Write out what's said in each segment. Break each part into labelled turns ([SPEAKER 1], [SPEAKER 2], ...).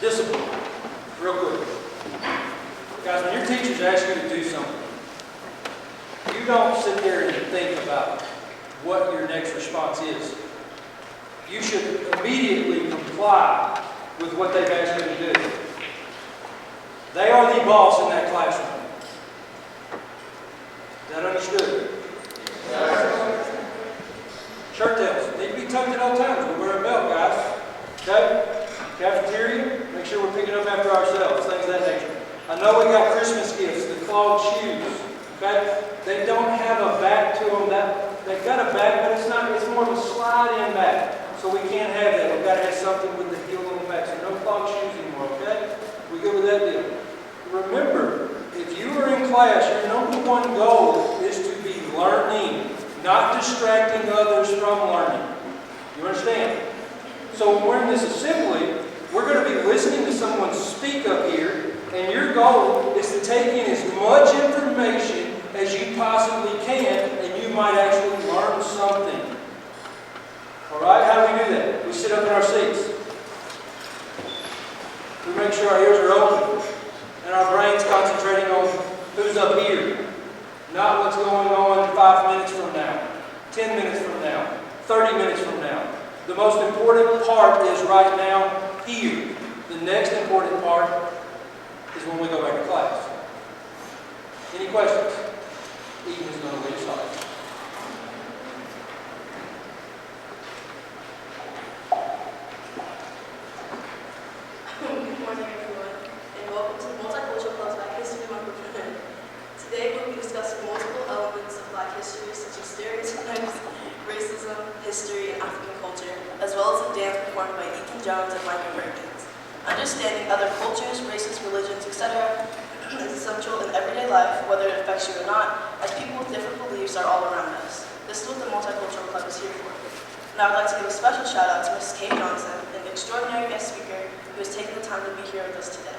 [SPEAKER 1] Discipline. Real quick. Guys, when your teachers ask you to do something, you don't sit there and think about what your next response is. You should immediately comply with what they've asked you to do. They are the boss in that classroom. Is that understood? Yes. Shirt tails need to be tucked at all times. We wear a belt, guys. Okay? Cafeteria, make sure we're picking up after ourselves, things of that nature. I know we got Christmas gifts, the clogged shoes. Okay? They don't have a back to them. They've got a back, but it's more of a slide-in back. So we can't have that. We've got to have something with the heel on the back. So no clogged shoes anymore, okay? We good with that deal? Remember, if you are in class, your number one goal is to be learning, not distracting others from learning. You understand? So when we're in this assembly, we're going to be listening to someone speak up here, and your goal is to take in as much information as you possibly can, and you might actually learn something. All right? How do we do that? We sit up in our seats. We make sure our ears are open, and our brain's concentrating on who's up here, not what's going on 5 minutes from now, 10 minutes from now, 30 minutes from now. The most important part is right now here. The next important part is when we go back to class. Any questions? Eden is going to lead us off.
[SPEAKER 2] Good morning, everyone, and welcome to the Multicultural Club's Black History Month event. Today we'll be discussing multiple elements of Black history, such as stereotypes, racism, history, and African culture, as well as a dance performed by Ethan Jones and Michael Perkins. Understanding other cultures, races, religions, etc. is essential in everyday life, whether it affects you or not, as people with different beliefs are all around us. This is what the Multicultural Club is here for. Now I'd like to give a special shout out to Mrs. Kay Johnson, an extraordinary guest speaker who has taken the time to be here with us today.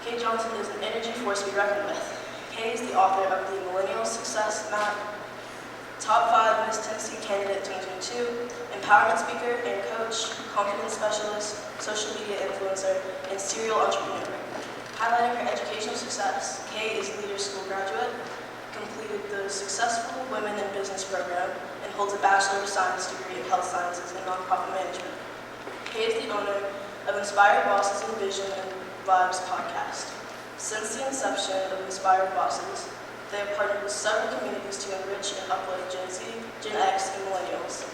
[SPEAKER 2] Kay Johnson is an energy force to be reckoned with. Kay is the author of the Millennial Success Map, Top 5 Miss Tennessee Candidate 2022, empowerment speaker and coach, confidence specialist, social media influencer, and serial entrepreneur. Highlighting her educational success, Kay is a Leader School graduate, completed the Successful Women in Business program, and holds a Bachelor of Science degree in Health Sciences and Nonprofit Management. Kay is the owner of Inspired Bosses and Vision and Vibes podcast. Since the inception of Inspired Bosses, they have partnered with several communities to enrich and uplift Gen Z, Gen X, and Millennials.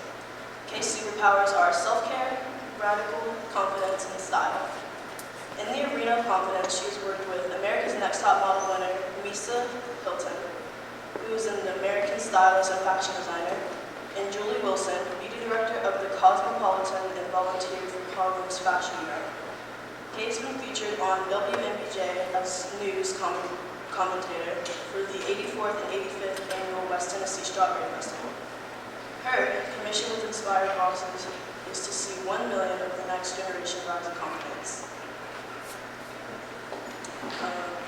[SPEAKER 2] Kay's superpowers are self-care, radical, confidence, and style. In the arena of confidence, she has worked with America's Next Top Model winner, Misa Hilton, who is an American stylist and fashion designer, and Julie Wilson, beauty director of the Cosmopolitan and volunteer for Harlem's Fashion Bureau. Kay's been featured on WMBJ as news commentator for the 84th and 85th Annual West Tennessee Strawberry Festival. Her commission with Inspired Bosses is to see 1 million of the next generation rise in confidence.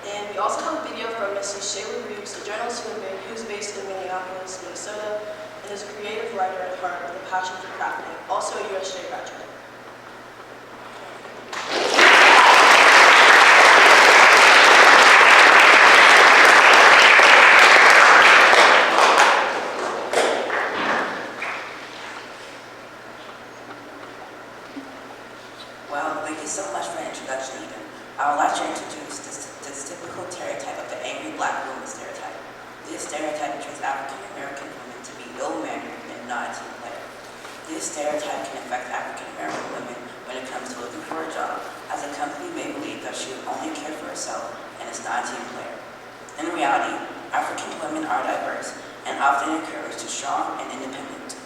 [SPEAKER 2] And we also have a video from Mrs. Shayla Reeves, a journalist who's based in Minneapolis, Minnesota, and is a creative writer at heart with a passion for crafting, also a USJ graduate.
[SPEAKER 3] Well, thank you so much for the introduction, Eden. I would like to introduce this typical stereotype of the angry Black woman stereotype. This stereotype portrays African American women to be ill-mannered and not a team player. This stereotype can affect African American women when it comes to looking for a job, as a company may believe that she would only care for herself and is not a team player. In reality, African women are diverse and often encouraged to strong and independent.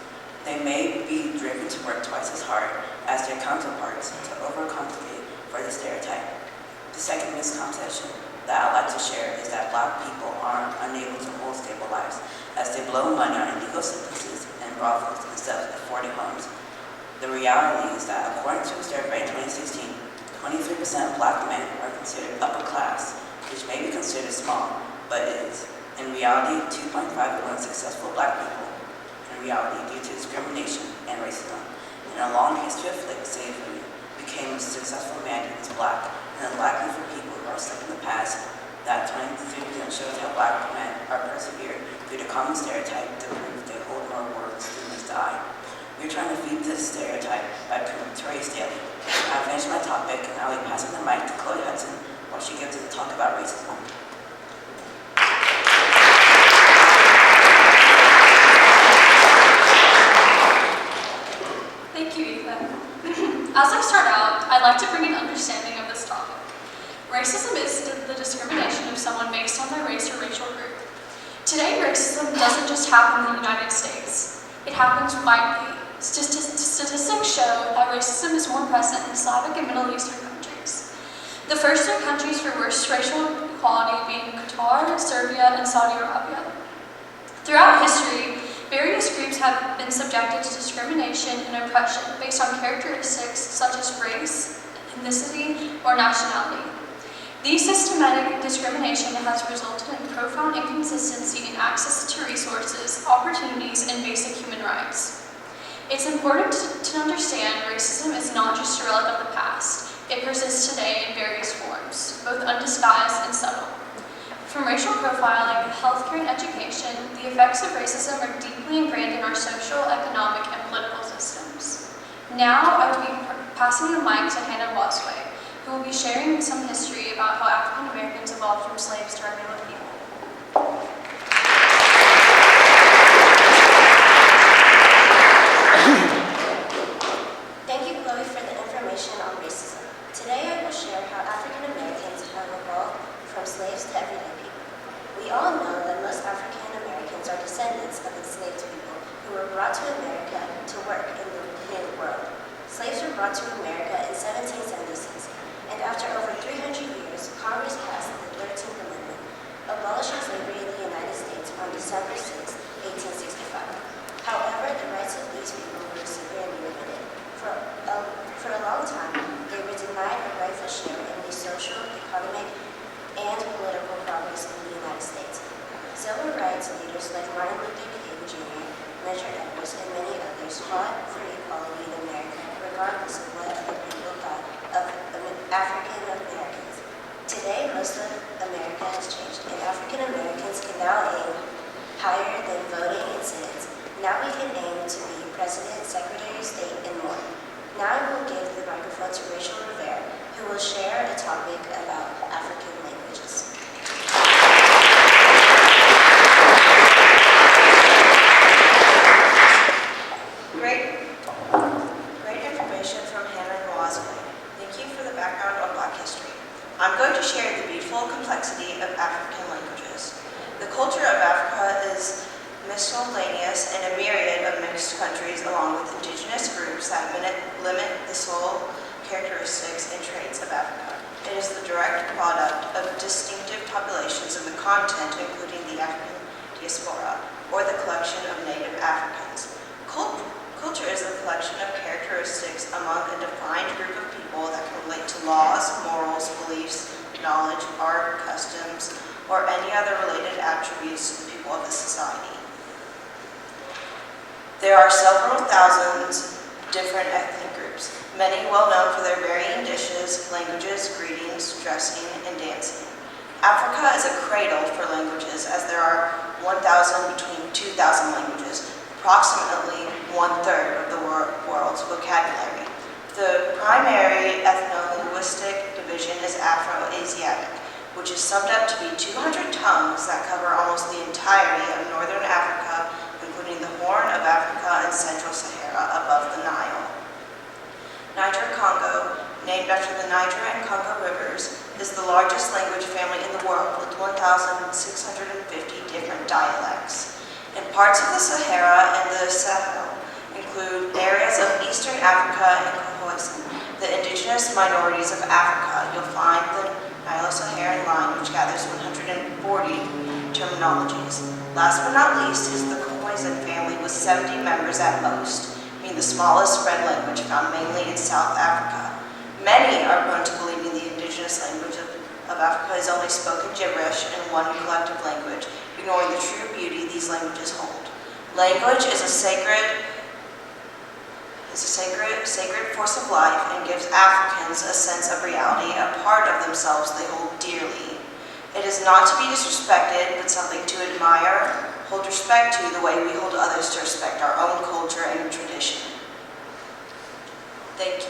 [SPEAKER 3] They may be driven to work twice as hard as their counterparts to overcompensate for the stereotype. The second misconception that I'd like to share is that Black people are unable to hold stable lives, as they blow money on illegal substances and brothels instead of affording homes. The reality is that according to a survey in 2016, 23% of Black men are considered upper class, which may be considered small, but is. In reality, 2.5 million successful Black people. In reality, due to discrimination and racism, and a long history of slavery, became a successful man who was black, and unlikely for people who are stuck in the past. That 23% shows how black men are persevered through the common stereotype to prove they hold more words than meets the eye. We're trying to feed this stereotype by proving Tori's daily. I've finished my topic, and I'll be passing the mic to Chloe Hudson while she gives us a talk about racism.
[SPEAKER 4] Thank you, Ethan. As I start out, I'd like to bring an understanding of this topic. Racism is the discrimination of someone based on their race or racial group. Today, racism doesn't just happen in the United States. It happens widely. Statistics show that racism is more present in Slavic and Middle Eastern countries. The first two countries for worst racial equality being Qatar, Serbia, and Saudi Arabia. Throughout history, various groups have been subjected to discrimination and oppression based on characteristics such as race, ethnicity, or nationality. These systematic discrimination has resulted in profound inconsistency in access to resources, opportunities, and basic human rights. It's important to understand racism is not just a relic of the past. It persists today in various forms, both undisguised and subtle. From racial profiling, healthcare, and education, the effects of racism are deeply ingrained in our social, economic, and political systems. Now, I will be passing the mic to Hannah Wasway, who will be sharing some history about how African Americans evolved from slaves to regular people.
[SPEAKER 5] Thank you, Chloe, for the information on racism. Today I will share how African Americans have evolved from slaves to everyday people. We all know that most African Americans are descendants of enslaved people who were brought to America to work in the New World. Slaves were brought to America in 1776, and after over 300 years, Congress passed the 13th Amendment, abolishing slavery in the United States on December 6, 1865. However, the rights of these people were severely limited. For a long time, they were denied a rightful share in the social, economic, and political progress in the United States. Civil rights leaders like Martin Luther King Jr., Medgar Evers, and many others fought for equality in America, regardless of what other people thought of African Americans. Today, most of America has changed, and African Americans can now aim higher than voting in Senates. Now we can aim to be President, Secretary of State, and more. Now I will give the microphone to Rachel Rivera, who will share a topic about African languages.
[SPEAKER 6] Great information from Hannah Wasway. Thank you for the background on Black history. I'm going to share the beautiful complexity of African languages. The culture of Africa is miscellaneous and a myriad of mixed countries along with indigenous groups that limit the sole characteristics and traits of Africa. It is the direct product of distinctive populations in the continent, including the African diaspora, or the collection of native Africans. Culture is a collection of characteristics among a defined group of people that can relate to laws, morals, beliefs, knowledge, art, customs, or any other related attributes to the people of the society. There are several thousand different ethnic groups, many well known for their varying dishes, languages, greetings, dressing, and dancing. Africa is a cradle for languages, as there are 1,000 between 2,000 languages, approximately 1/3 of the world's vocabulary. The primary ethno-linguistic division is Afro-Asiatic, which is summed up to be 200 tongues that cover almost the entirety of northern Africa, including the Horn of Africa and Central Sahara above the Nile. Niger-Congo, named after the Niger and Congo rivers, is the largest language family in the world with 1,650 different dialects. In parts of the Sahara and the Sahel include areas of Eastern Africa and Khoisan, the indigenous minorities of Africa. You'll find the Nilo-Saharan line, which gathers 140 terminologies. Last but not least is the Khoisan family with 70 members at most, being the smallest spread language found mainly in South Africa. Many are prone to believing the indigenous language of Africa is only spoken gibberish in one collective language, ignoring the true beauty these languages hold. Language is a sacred is a sacred force of life and gives Africans a sense of reality, a part of themselves they hold dearly. It is not to be disrespected, but something to admire, hold respect to the way we hold others to respect our own culture and tradition. Thank you.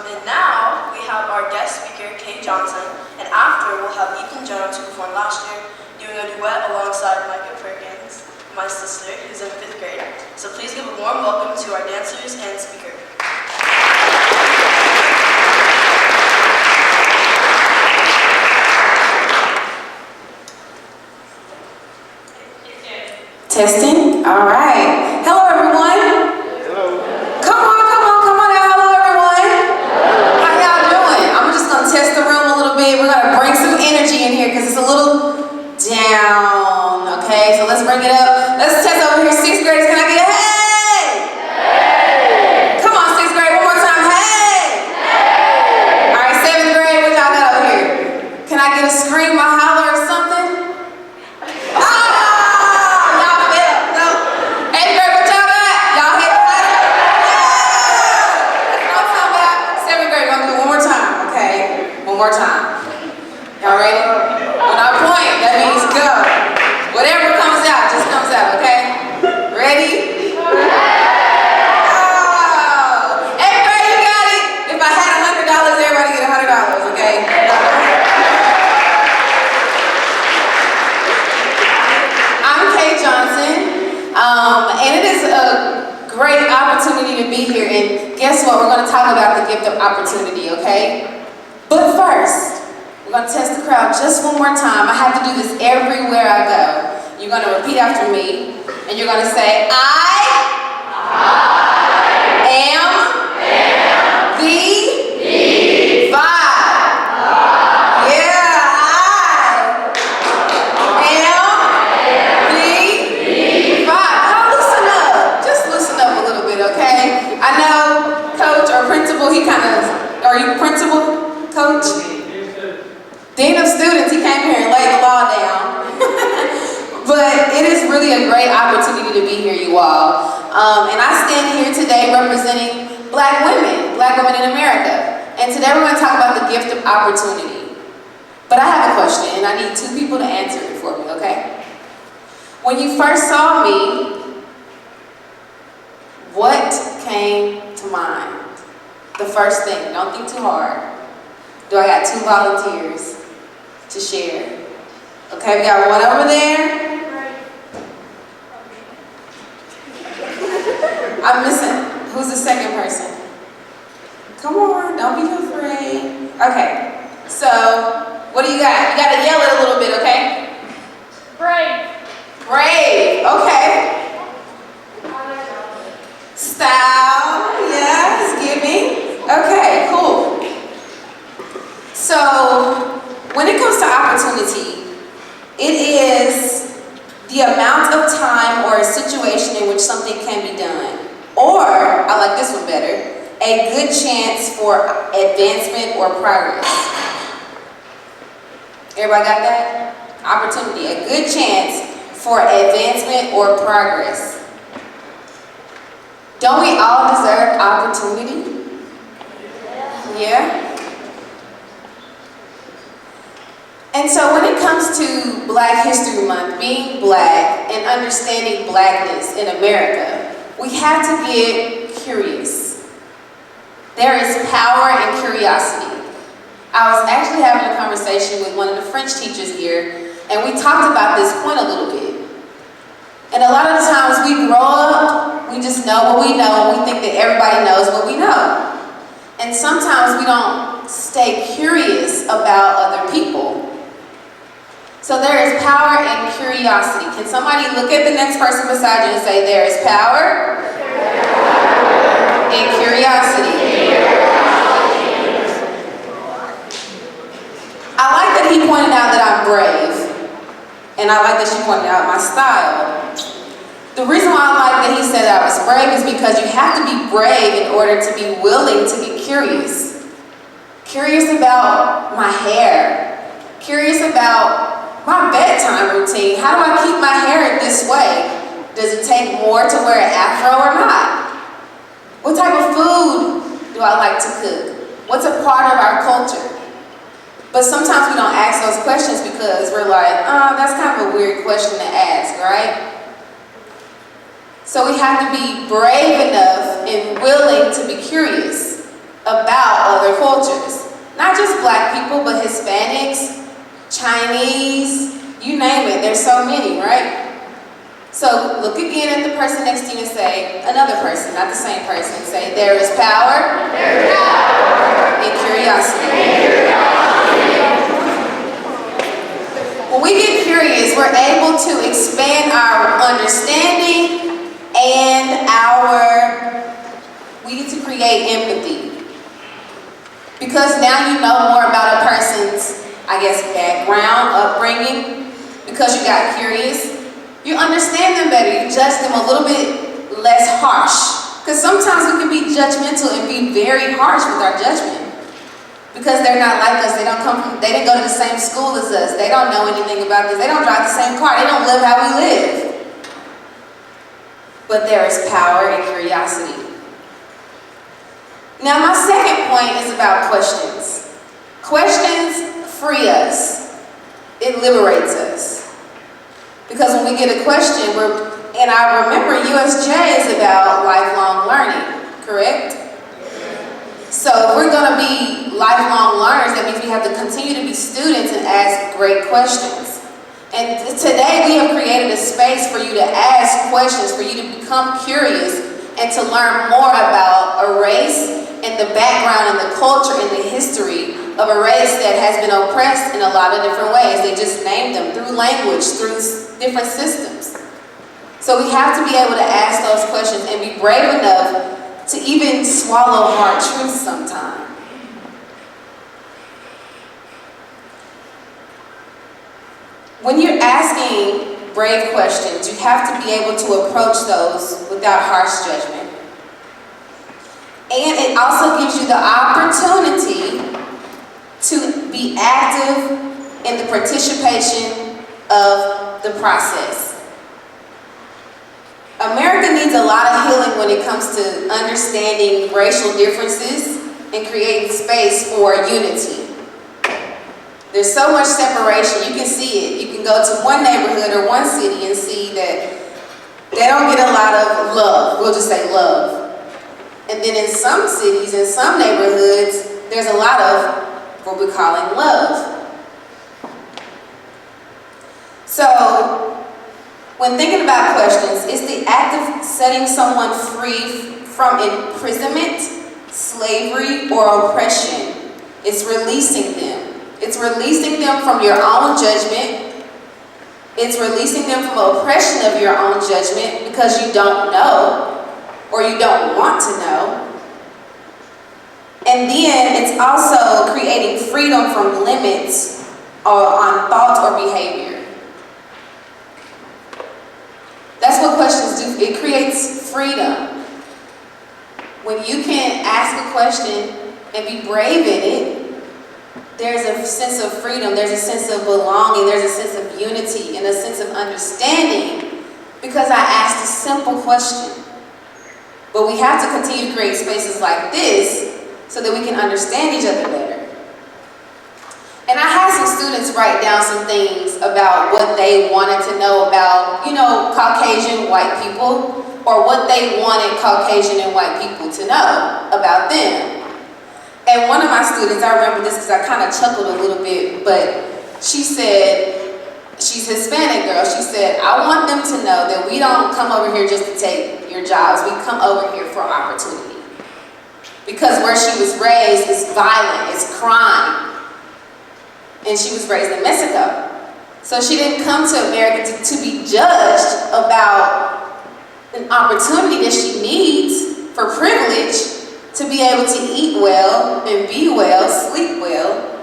[SPEAKER 2] And now we have our guest speaker, Kay Johnson, and after we'll have Ethan Jones, who performed last year, doing a duet alongside Micah Perkins, my sister, who's in 5th grade. So please give a warm welcome to our dancers and speaker.
[SPEAKER 7] Testing? All right. Hello, everyone.
[SPEAKER 1] Hello.
[SPEAKER 7] Come on out. Hello, everyone. How y'all doing? I'm just going to test the room a little bit. We're going to bring some energy in here because it's a little down. Okay, so let's bring it up. Let's test over here. 6th graders, can I get a hey? Hey. Come on, 6th grade, one more time. Hey. Hey. All right, 7th grade, what y'all got over here? Can I get a scream, a holler, or something? One more time. Y'all ready? When I point, that means go. Whatever comes out, just comes out, okay? Ready? Oh! 8th grade, you got it? If I had $100, everybody get $100, okay? I'm Kay Johnson, and it is a great opportunity to be here, and guess what? We're going to talk about the gift of opportunity, okay? But first, we're going to test the crowd just one more time. I have to do this everywhere I go. You're going to repeat after me, and you're going to say, I am the vibe. Yeah, I am the vibe. Now listen up. Just listen up a little bit, okay? I know coach or principal, are you principal? Coach? Dean of Students, he came here and laid the law down. But it is really a great opportunity to be here, you all. And I stand here today representing black women in America. And today we're going to talk about the gift of opportunity. But I have a question, and I need 2 people to answer it for me, okay? When you first saw me, what came to mind? The first thing, don't think too hard. Do I got 2 volunteers to share? Okay, we got one over there. I'm missing. Who's the second person? Come on, don't be afraid. Okay, so what do you got? You got to yell it a little bit, okay?
[SPEAKER 4] Brave.
[SPEAKER 7] Brave, okay. Style, yeah, it's giving. Okay, cool. So, when it comes to opportunity, it is the amount of time or a situation in which something can be done. Or, I like this one better, a good chance for advancement or progress. Everybody got that? Opportunity, a good chance for advancement or progress. Don't we all deserve opportunity? Yeah? And so when it comes to Black History Month, being black and understanding blackness in America, we have to get curious. There is power in curiosity. I was actually having a conversation with one of the French teachers here, and we talked about this point a little bit. And a lot of the times we grow up, we just know what we know, and we think that everybody knows what we know. And sometimes we don't stay curious about other people. So there is power in curiosity. Can somebody look at the next person beside you and say, there is power in curiosity. I like that he pointed out that I'm brave. And I like that she pointed out my style. The reason why I like that he said I was brave is because you have to be brave in order to be willing to get curious. curious about my hair, curious about my bedtime routine. How do I keep my hair this way? Does it take more to wear an afro or not? What type of food do I like to cook? What's a part of our culture? But sometimes we don't ask those questions because we're like, oh, that's kind of a weird question to ask, right? So we have to be brave enough and willing to be curious about other cultures. Not just black people, but Hispanics, Chinese, you name it, there's so many, right? So look again at the person next to you and say, another person, not the same person, say, there is power, in curiosity. When we get curious, we're able to expand our understanding and we need to create empathy. Because now you know more about a person's, I guess, background, upbringing, because you got curious. You understand them better, you judge them a little bit less harsh. Because sometimes we can be judgmental and be very harsh with our judgment. Because they're not like us, they didn't go to the same school as us, they don't know anything about this, they don't drive the same car, they don't live how we live. But there is power in curiosity. Now my second point is about questions. Questions free us. It liberates us. Because when we get a question, and I remember USJ is about lifelong learning, correct? So if we're going to be lifelong learners, that means we have to continue to be students and ask great questions. And today we have created a space for you to ask questions, for you to become curious and to learn more about a race and the background and the culture and the history of a race that has been oppressed in a lot of different ways. They just named them through language, through different systems. So we have to be able to ask those questions and be brave enough to even swallow hard truths sometimes. When you're asking brave questions, you have to be able to approach those without harsh judgment. And it also gives you the opportunity to be active in the participation of the process. America needs a lot of healing when it comes to understanding racial differences and creating space for unity. There's so much separation, you can see it. You can go to one neighborhood or one city and see that they don't get a lot of love. We'll just say love. And then in some cities, in some neighborhoods, there's a lot of what we're calling love. So, when thinking about questions, it's the act of setting someone free from imprisonment, slavery, or oppression. It's releasing them. It's releasing them from your own judgment. It's releasing them from oppression of your own judgment because you don't know or you don't want to know. And then it's also creating freedom from limits on thought or behavior. That's what questions do. It creates freedom. When you can ask a question and be brave in it, there's a sense of freedom, there's a sense of belonging, there's a sense of unity and a sense of understanding because I asked a simple question. But we have to continue to create spaces like this so that we can understand each other better. And I had some students write down some things about what they wanted to know about, Caucasian white people, or what they wanted Caucasian and white people to know about them. And one of my students, I remember this because I kind of chuckled a little bit, but she said, she's a Hispanic girl, she said, I want them to know that we don't come over here just to take your jobs, we come over here for opportunity. Because where she was raised is violent, it's crime. And she was raised in Mexico. So she didn't come to America to be judged about an opportunity that she needs for privilege to be able to eat well and be well, sleep well.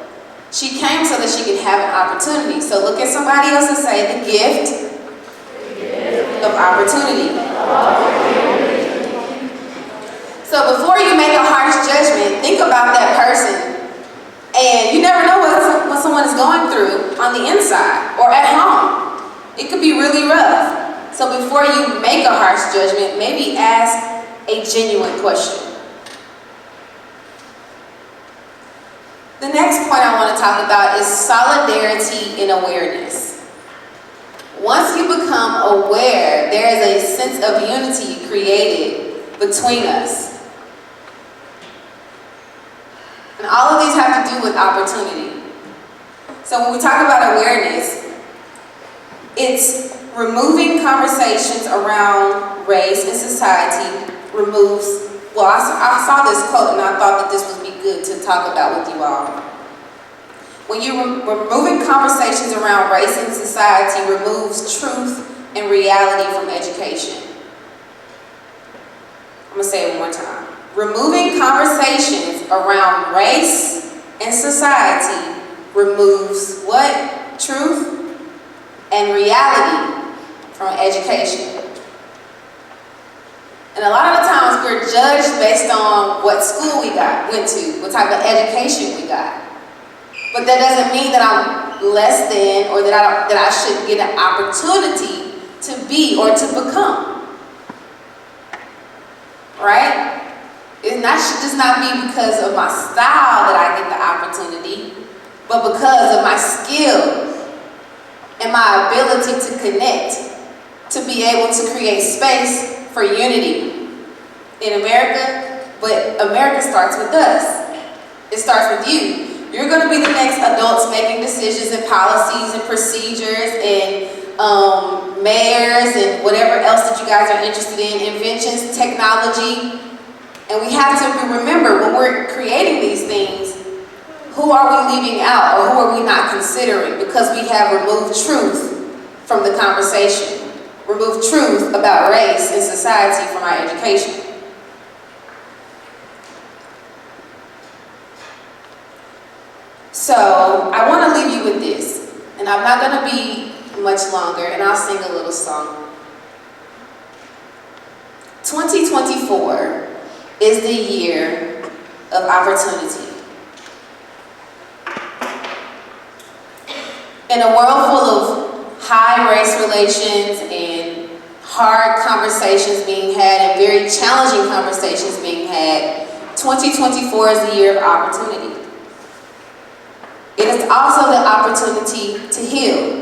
[SPEAKER 7] She came so that she could have an opportunity. So look at somebody else and say, the gift of opportunity. So before you make a harsh judgment, think about that person And you never know what someone is going through on the inside or at home. It could be really rough. So before you make a harsh judgment, maybe ask a genuine question. The next point I want to talk about is solidarity and awareness. Once you become aware, there is a sense of unity created between us. And all of these have to do with opportunity. So when we talk about awareness, it's removing conversations around race and society removes, well, I saw this quote and I thought that this would be good to talk about with you all. When you're removing conversations around race and society removes truth and reality from education. I'm going to say it one more time. Removing conversations around race and society removes what? Truth and reality from education. And a lot of the times we're judged based on what school we went to, what type of education we got. But that doesn't mean that I'm less than or that I shouldn't get an opportunity to be or to become. Right? It should just not be because of my style that I get the opportunity, but because of my skills and my ability to connect, to be able to create space for unity in America. But America starts with us. It starts with you. You're going to be the next adults making decisions and policies and procedures and mayors and whatever else that you guys are interested in, inventions, technology. And we have to remember when we're creating these things, who are we leaving out or who are we not considering? Because we have removed truth from the conversation, removed truth about race and society from our education. So I want to leave you with this, and I'm not going to be much longer, and I'll sing a little song. 2024 is the year of opportunity. In a world full of high race relations and hard conversations being had and very challenging conversations being had, 2024 is the year of opportunity. It is also the opportunity to heal.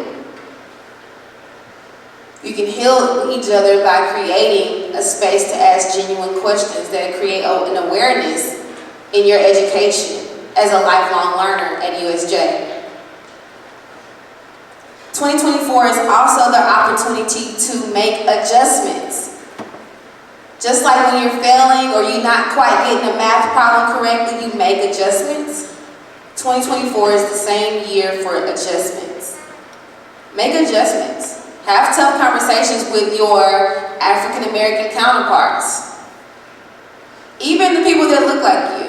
[SPEAKER 7] You can heal each other by creating a space to ask genuine questions that create an awareness in your education as a lifelong learner at USJ. 2024 is also the opportunity to make adjustments. Just like when you're failing or you're not quite getting a math problem correctly, you make adjustments. 2024 is the same year for adjustments. Make adjustments. Have tough conversations with your African American counterparts. Even the people that look like you.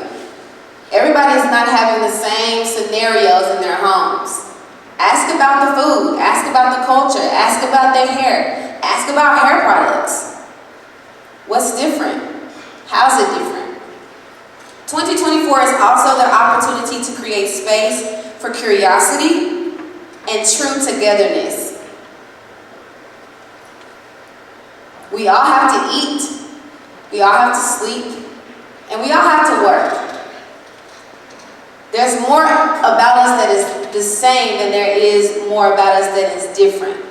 [SPEAKER 7] Everybody is not having the same scenarios in their homes. Ask about the food, ask about the culture, ask about their hair, ask about hair products. What's different? How's it different? 2024 is also the opportunity to create space for curiosity and true togetherness. We all have to eat, we all have to sleep, and we all have to work. There's more about us that is the same than there is more about us that is different.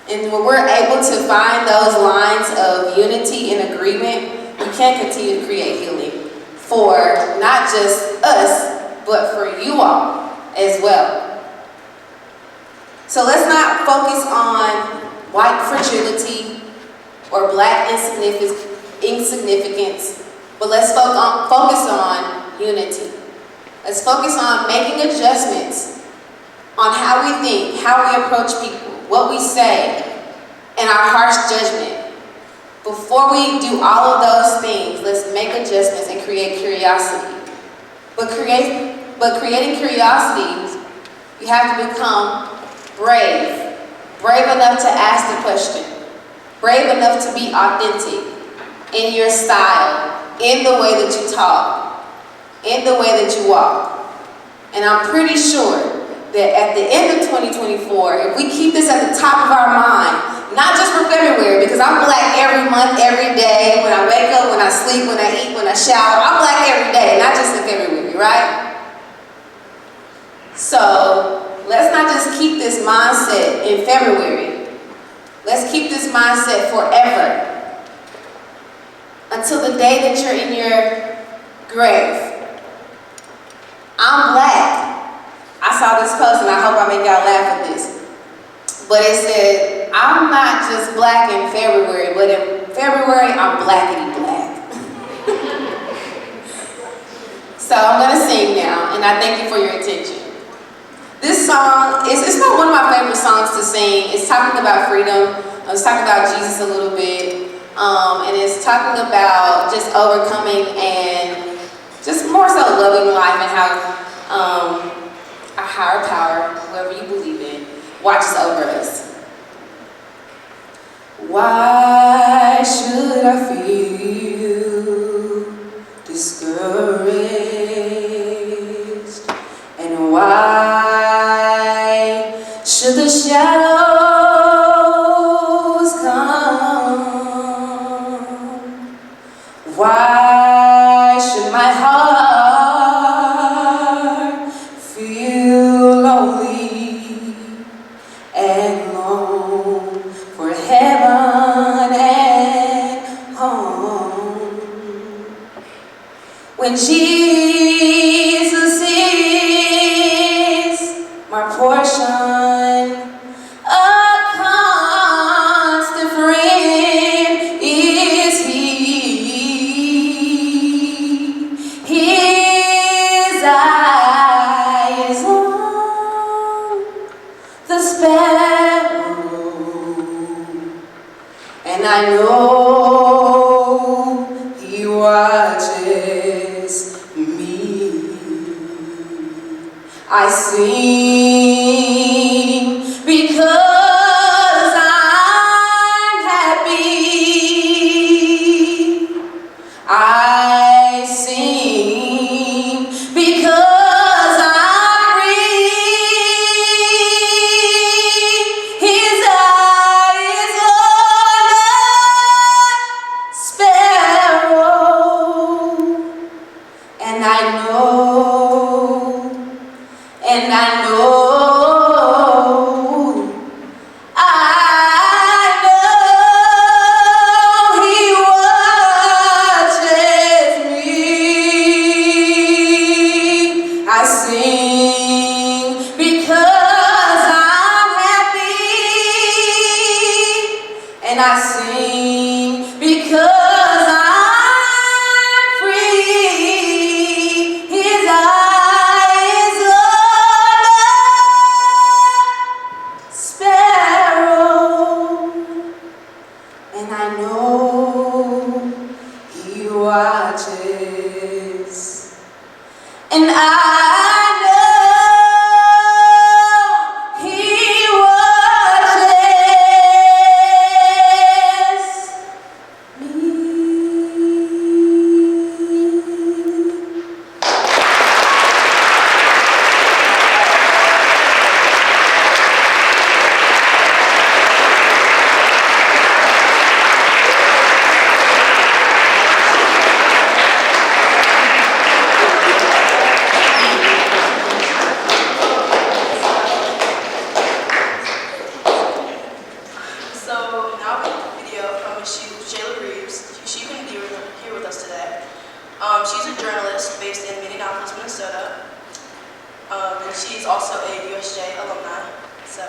[SPEAKER 7] And when we're able to find those lines of unity and agreement, we can continue to create healing for not just us, but for you all as well. So let's not focus on white fragility or black insignificance, but let's focus on unity. Let's focus on making adjustments on how we think, how we approach people, what we say, and our harsh judgment. Before we do all of those things, let's make adjustments and create curiosity. But creating curiosity, you have to become brave. Brave enough to ask the question. Brave enough to be authentic in your style, in the way that you talk, in the way that you walk. And I'm pretty sure that at the end of 2024, if we keep this at the top of our mind, not just for February, because I'm black every month, every day, when I wake up, when I sleep, when I eat, when I shower, I'm black every day, not just in February, right? So let's not just keep this mindset in February. Let's keep this mindset forever. Until the day that you're in your grave. I'm black. I saw this post and I hope I make y'all laugh at this. But it said, I'm not just black in February, but in February, I'm blackity black. So I'm gonna sing now, and I thank you for your attention. This song, it's not one of my favorite songs to sing. It's talking about freedom. It's talking about Jesus a little bit. And it's talking about just overcoming and just more so loving life and how a higher power, whoever you believe in, watches over us. Why should I feel discouraged? And why should the shadows come? Why should my heart feel lonely and long for heaven and home? When Jesus is my portion, a constant friend is He. His eye is on the sparrow, and I know He watches me. I sing because I'm happy. I sing because I'm free. His eye is on the sparrow, and I know, and I know. I sing because I'm happy, and I sing because I'm free. His eyes on the sparrow, and I know He watches, and I know He watches me.
[SPEAKER 2] So now we have a video from Ms. Shayla Reeves. She couldn't be here with us today. She's a journalist based in Minneapolis, Minnesota. And she's also a USJ alumni. So.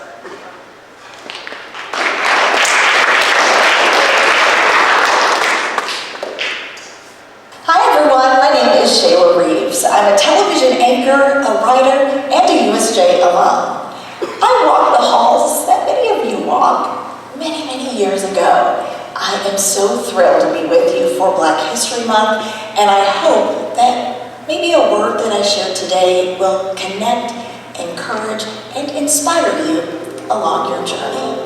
[SPEAKER 8] Hi everyone, my name is Shayla Reeves. I'm a television anchor, a writer, and a USJ alum. I walk the halls that many of you walk many, many years ago. I am so thrilled to be with you for Black History Month, and I hope that maybe a word that I share today will connect, encourage, and inspire you along your journey.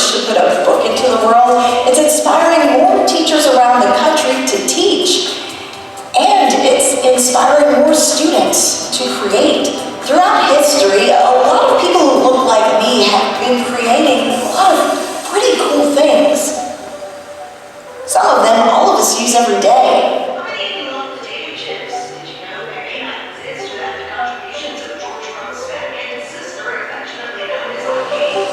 [SPEAKER 8] courage to put a book into the world. It's inspiring more teachers around the country to teach. And it's inspiring more students to create. Throughout history, a lot of people who look like me have been creating a lot of pretty cool things. Some of them all of us use every day.
[SPEAKER 9] How many of you love potato chips? Did you know their name exist without the contributions of George Grossbeck and his sister, affectionately known as Kate?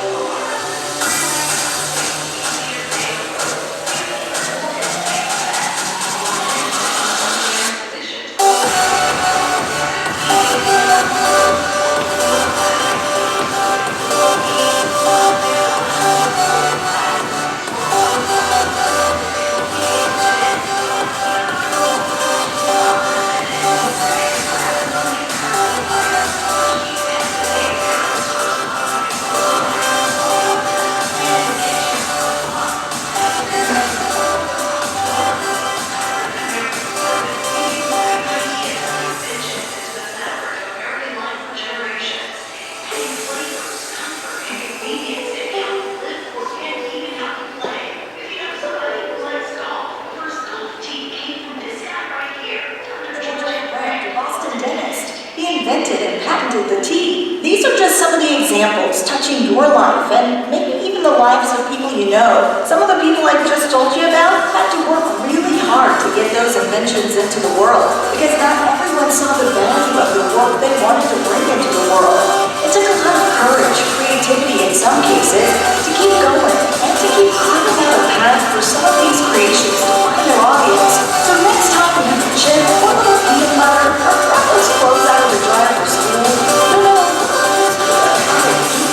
[SPEAKER 8] The tea. These are just some of the examples touching your life and maybe even the lives of people you know. Some of the people I just told you about had to work really hard to get those inventions into the world because not everyone saw the value of the work they wanted to bring into the world. It took a lot of courage, creativity in some cases, to keep going and to keep carving out a path for some of these creations to find their audience. So next time you have a chip or a little peanut butter or grab those clothes out of the dryer for school,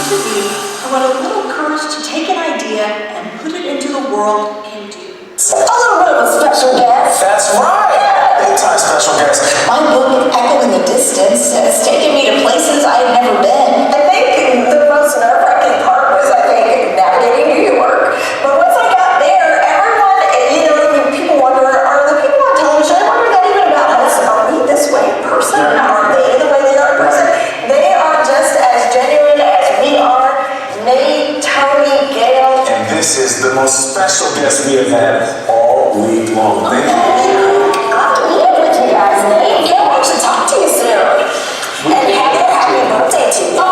[SPEAKER 8] I want a little courage to take an idea and put it into the world and do. A little bit of a special guest.
[SPEAKER 10] That's right! Big time special guest.
[SPEAKER 8] My book, Echo in the Distance, has taken me to places I had never been. I think the most nerve-wracking part was, navigating New York. But once I got there, everyone, people wonder, are the people on television, I wonder that even about us, are we this way in person? Are they the way they are in person? They are just as genuine as we are. Nate, Tony, Gail.
[SPEAKER 10] And this is the most special guest we have had all week long. Thank you.
[SPEAKER 8] I'll meet up with you guys, Nate. Can't wait to talk to you soon. And happy birthday to you.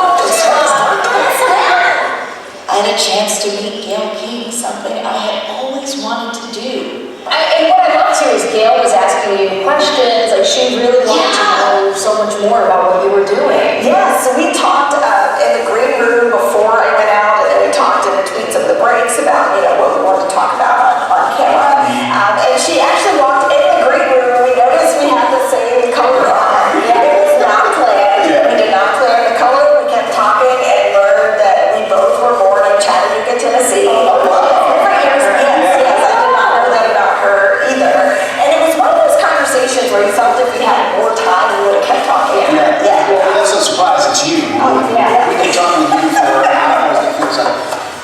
[SPEAKER 8] I had a chance to meet Gail King, something I had always wanted to do.
[SPEAKER 11] And what I loved too is Gail was asking you questions, like she really wanted to know so much more about what you were doing.
[SPEAKER 8] Yeah, so we talked in the green room before I went out, and then we talked in between some of the breaks about, what we wanted to talk about on camera. And she actually walked in the green room, and we noticed we had the same color on. It was not planned. We did not plan the color. We kept talking and learned that we both were born in Chattanooga, Tennessee. Yes, I did not know that about her either. And it was one of those conversations where you felt if we had more time, we would have kept talking.
[SPEAKER 10] Yeah. Well, that's no surprise, it's you. We've been talking to you for hours, it feels like.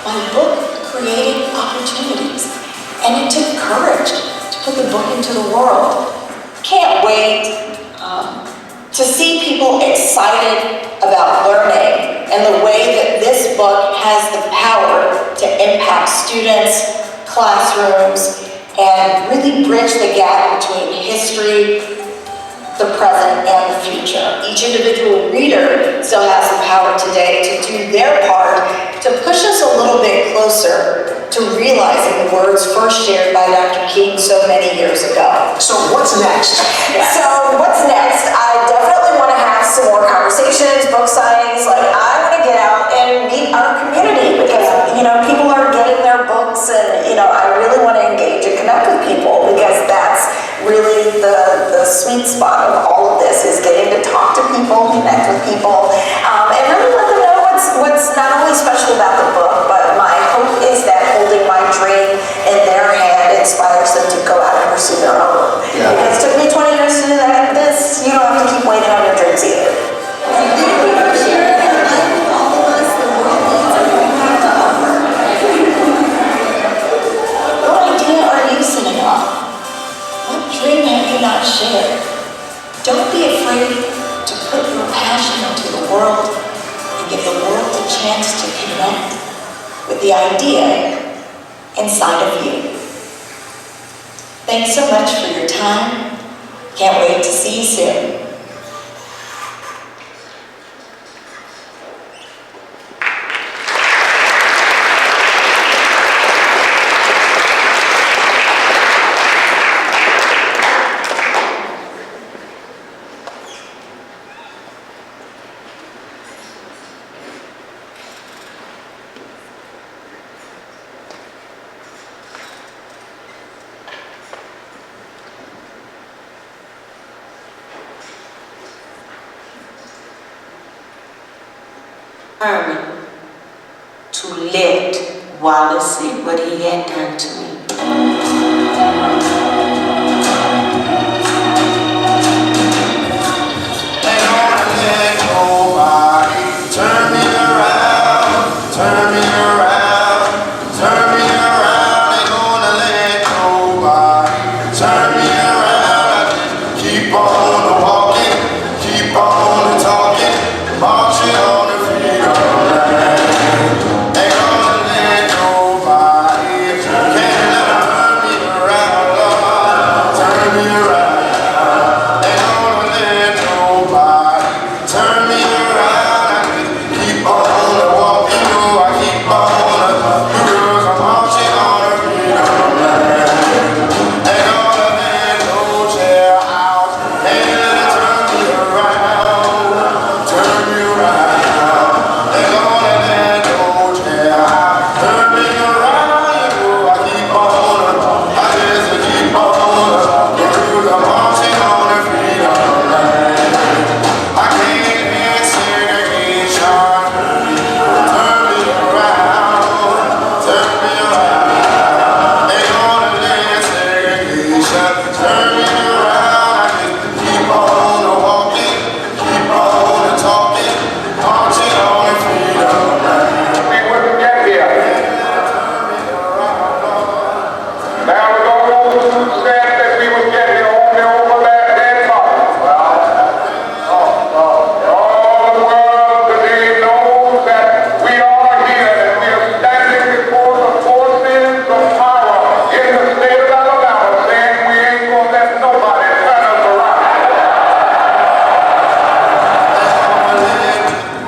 [SPEAKER 8] My book created opportunities, and it took courage to put the book into the world. Can't wait to see people excited about learning and the way that this book has the power to impact students, classrooms, and really bridge the gap between history, the present, and the future. Each individual reader still has the power today to do their part to push us a little bit closer to realizing the words first shared by Dr. King so many years ago.
[SPEAKER 10] So what's next?
[SPEAKER 8] So what's next? I definitely want to have some more conversations, book signings. I want to get out and meet our community because, people are getting their books and, I really want to engage and connect with people because that's really the sweet spot of all of this is getting to talk to people, connect with people, and really let them know what's not only special about the book, but my hope is that holding my dream in their hand inspires them to go out and pursue their own.
[SPEAKER 10] Yeah.
[SPEAKER 8] Because it took me 20 years to do this, you don't have to keep waiting on your dreams either. What idea are you sitting on? What dream have you not shared? Don't be afraid to put your passion into the world and give the world a chance to connect. with the idea inside of you. Thanks so much for your time. Can't wait to see you soon.
[SPEAKER 12] Determined to let Wallace see what he had done to me.
[SPEAKER 13] Ain't gonna let nobody turn me around, turn me around, turn me around. Ain't gonna let nobody turn me around. Keep on walking, keep on talking, marching on the freedom line. Ain't gonna let nobody, can't let them turn me around, Lord, turn me around. Ain't gonna let nobody turn me around. Keep on walking, I keep on, because I'm marching on the freedom line. Ain't gonna let no jailhouse, ain't gonna turn me around, turn me around. Ain't gonna let no jailhouse turn me around. You know I keep on, I just keep on, because I'm marching on the freedom line. I can't have segregation, turn me around, turn me around. Ain't gonna let segregation turn me around. I just keep on walking, keep on talking, marching on the freedom line.
[SPEAKER 14] We wouldn't get here. Now with all those who said that we would get here only over that dead body. All the world today knows that we are here and we are standing before the forces of power in the state of Alabama saying we ain't gonna let nobody turn us around.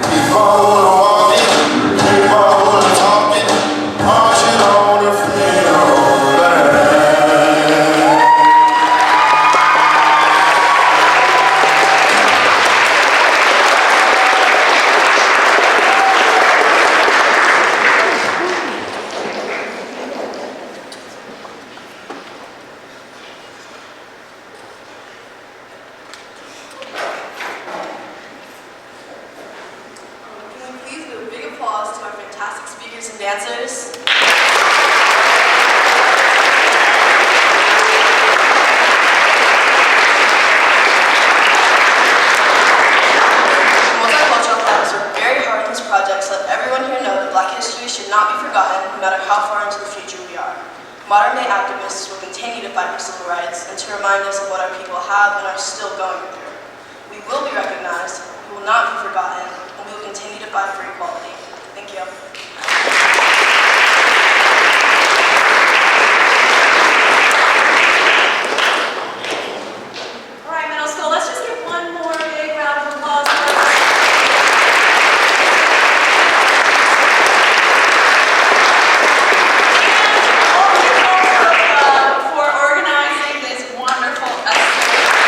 [SPEAKER 13] Keep on walking, keep on talking, marching on the freedom line.
[SPEAKER 2] Can we please give a big applause to our fantastic speakers and dancers? Multicultural clubs work very hard on this project to let everyone here know that Black history should not be forgotten no matter how far into the future we are. Modern day activists will continue to fight for civil rights and to remind us of what our people have and are still going through. We will be recognized, we will not be forgotten, and we will continue to fight for equality. Thank you. All right, middle school, let's just give one more big round of applause for us. And all of you for organizing this wonderful festival.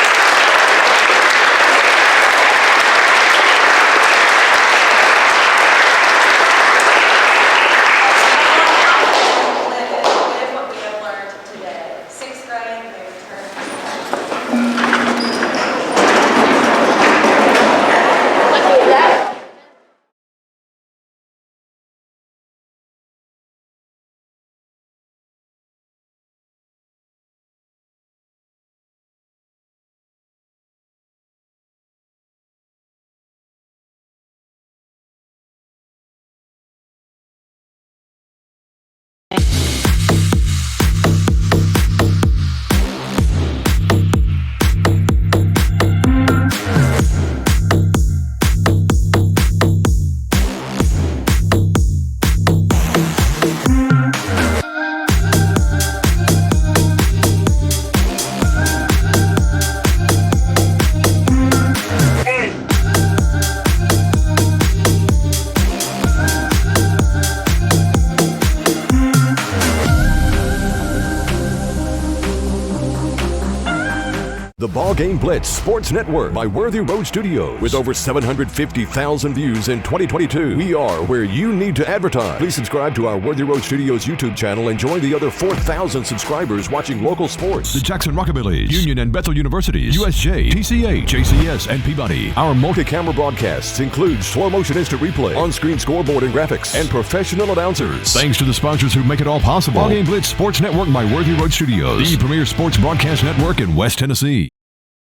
[SPEAKER 15] The Ball Game Blitz Sports Network by Worthy Road Studios. With over 750,000 views in 2022, we are where you need to advertise. Please subscribe to our Worthy Road Studios YouTube channel and join the other 4,000 subscribers watching local sports. The Jackson Rockabillys, Union and Bethel Universities, USJ, TCA, JCS, and Peabody. Our multi-camera broadcasts include slow motion instant replay, on-screen scoreboard and graphics, and professional announcers. Thanks to the sponsors who make it all possible. Ball Game Blitz Sports Network by Worthy Road Studios, the premier sports broadcast network in West Tennessee.